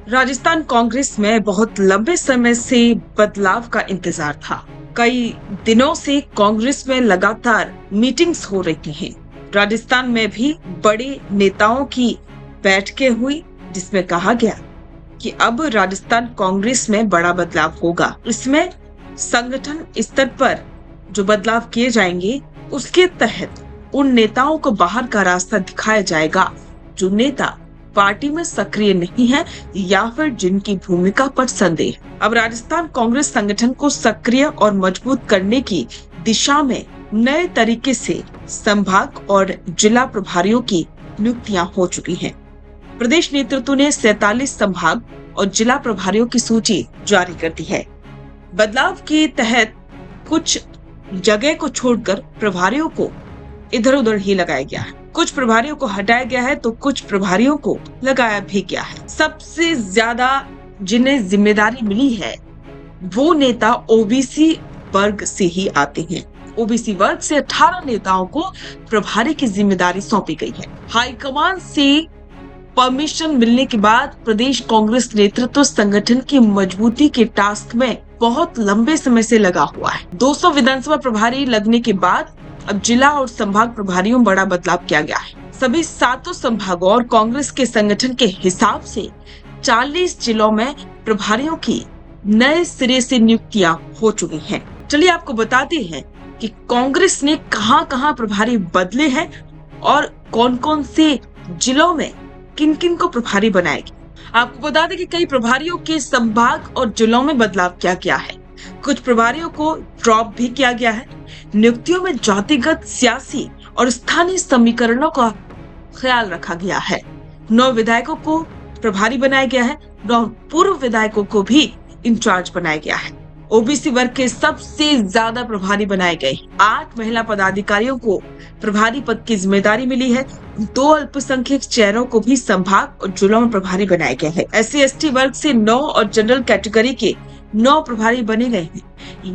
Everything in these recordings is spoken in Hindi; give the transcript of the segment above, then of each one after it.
राजस्थान कांग्रेस में बहुत लंबे समय से बदलाव का इंतजार था। कई दिनों से कांग्रेस में लगातार मीटिंग्स हो रही हैं। राजस्थान में भी बड़े नेताओं की बैठकें हुई, जिसमें कहा गया कि अब राजस्थान कांग्रेस में बड़ा बदलाव होगा। इसमें संगठन स्तर पर जो बदलाव किए जाएंगे, उसके तहत उन नेताओं को बाहर का रास्ता दिखाया जाएगा जो नेता पार्टी में सक्रिय नहीं है या फिर जिनकी भूमिका पर संदेह। अब राजस्थान कांग्रेस संगठन को सक्रिय और मजबूत करने की दिशा में नए तरीके से संभाग और जिला प्रभारियों की नियुक्तियां हो चुकी हैं। प्रदेश नेतृत्व ने 47 संभाग और जिला प्रभारियों की सूची जारी कर दी है। बदलाव के तहत कुछ जगह को छोड़कर प्रभारियों को इधर उधर ही लगाया गया है। कुछ प्रभारियों को हटाया गया है तो कुछ प्रभारियों को लगाया भी गया है। सबसे ज्यादा जिन्हें जिम्मेदारी मिली है वो नेता ओबीसी वर्ग से ही आते हैं। ओबीसी वर्ग से 18 नेताओं को प्रभारी की जिम्मेदारी सौंपी गई है। हाईकमान से परमिशन मिलने के बाद प्रदेश कांग्रेस नेतृत्व संगठन की मजबूती के टास्क में बहुत लंबे समय से लगा हुआ है। 200 विधानसभा प्रभारी लगने के बाद अब जिला और संभाग प्रभारियों में बड़ा बदलाव किया गया है। सभी 7 संभागों और कांग्रेस के संगठन के हिसाब से 40 जिलों में प्रभारियों की नए सिरे से नियुक्तियां हो चुकी हैं। चलिए आपको बताते हैं कि कांग्रेस ने कहां-कहां प्रभारी बदले हैं और कौन-कौन से जिलों में किन-किन को प्रभारी बनाएगी। आपको बता दें कि कई प्रभारियों के संभाग और जिलों में बदलाव किया गया है। कुछ प्रभारियों को ड्रॉप भी किया गया है। नियुक्तियों में जातिगत, सियासी और स्थानीय समीकरणों का ख्याल रखा गया है। 9 विधायकों को प्रभारी बनाया गया है। 9 पूर्व विधायकों को भी इंचार्ज बनाया गया है। ओबीसी वर्ग के सबसे ज्यादा प्रभारी बनाए गए। 8 महिला पदाधिकारियों को प्रभारी पद की जिम्मेदारी मिली है। 2 अल्पसंख्यक चेहरों को भी संभाग और जिलों में प्रभारी बनाया गया है। SC/ST वर्ग से 9 और जनरल कैटेगरी के 9 प्रभारी बने गए हैं,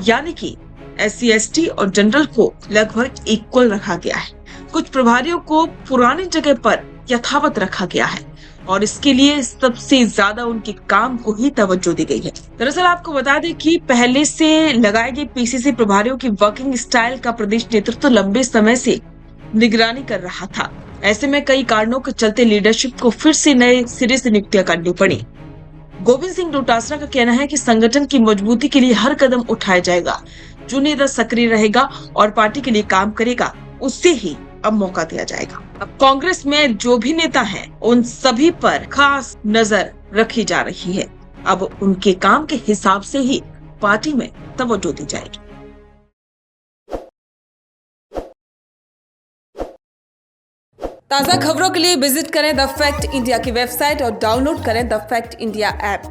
यानी कि SC/ST और जनरल को लगभग इक्वल रखा गया है। कुछ प्रभारियों को पुरानी जगह पर यथावत रखा गया है और इसके लिए सबसे ज्यादा उनके काम को ही तवज्जो दी गई है। दरअसल आपको बता दें कि पहले से लगाए गए पीसीसी प्रभारियों की वर्किंग स्टाइल का प्रदेश नेतृत्व लंबे समय से निगरानी कर रहा था। ऐसे में कई कारणों के चलते लीडरशिप को फिर से नए सिरे से नियुक्तियां करनी पड़ी। गोविंद सिंह डोटासरा का कहना है कि संगठन की मजबूती के लिए हर कदम उठाया जाएगा। जो नेता सक्रिय रहेगा और पार्टी के लिए काम करेगा, उससे ही अब मौका दिया जाएगा। अब कांग्रेस में जो भी नेता हैं, उन सभी पर खास नजर रखी जा रही है। अब उनके काम के हिसाब से ही पार्टी में तवज्जो दी जाएगी। ताज़ा खबरों के लिए विजिट करें द फैक्ट इंडिया की वेबसाइट और डाउनलोड करें द फैक्ट इंडिया ऐप।